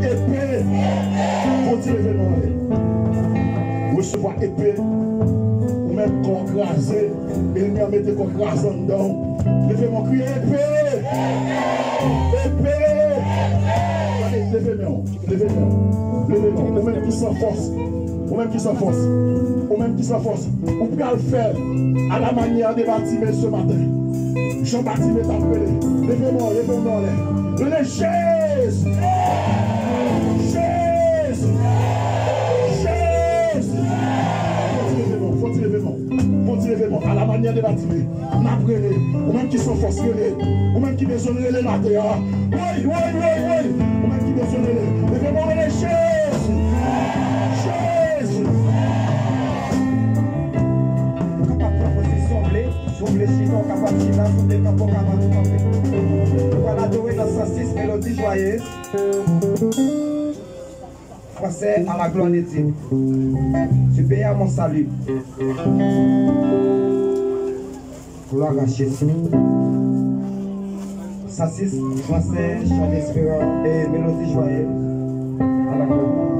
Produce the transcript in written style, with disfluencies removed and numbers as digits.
épée. Continuez à recevoir épée. Ou même qu'on crasé. Et nous mettez qu'on crase en dedans. Levez-moi, criez épée. Épée. Levez-moi. Levez-moi. Levez-moi. Ou même qui sans force. Ou même qui sans force. Ou même qui sans force. Ou bien le faire à la manière de Bartimée ce matin. Jean-Bartimée t'a appelé. Levez-moi, levez-moi. Donnez chaise. Chaise. Chaise. Faut levez-moi. À la manière de Bartimée. N'apprenez. Ou même qui sont force. Ou même qui besoin de les mater. Oui. Ou même qui besoin de les. Levez-moi, donnez chaise. Chaise. Si vous voulez chinon, capable de chiner, vous êtes capable de camper. On va adorer dans 106 mélodies joyeuses. Français à la gloire de Dieu. Tu payes à mon salut. Gloire à Jésus. 106 français, chant d'espérance et mélodie joyeuse. À la gloire.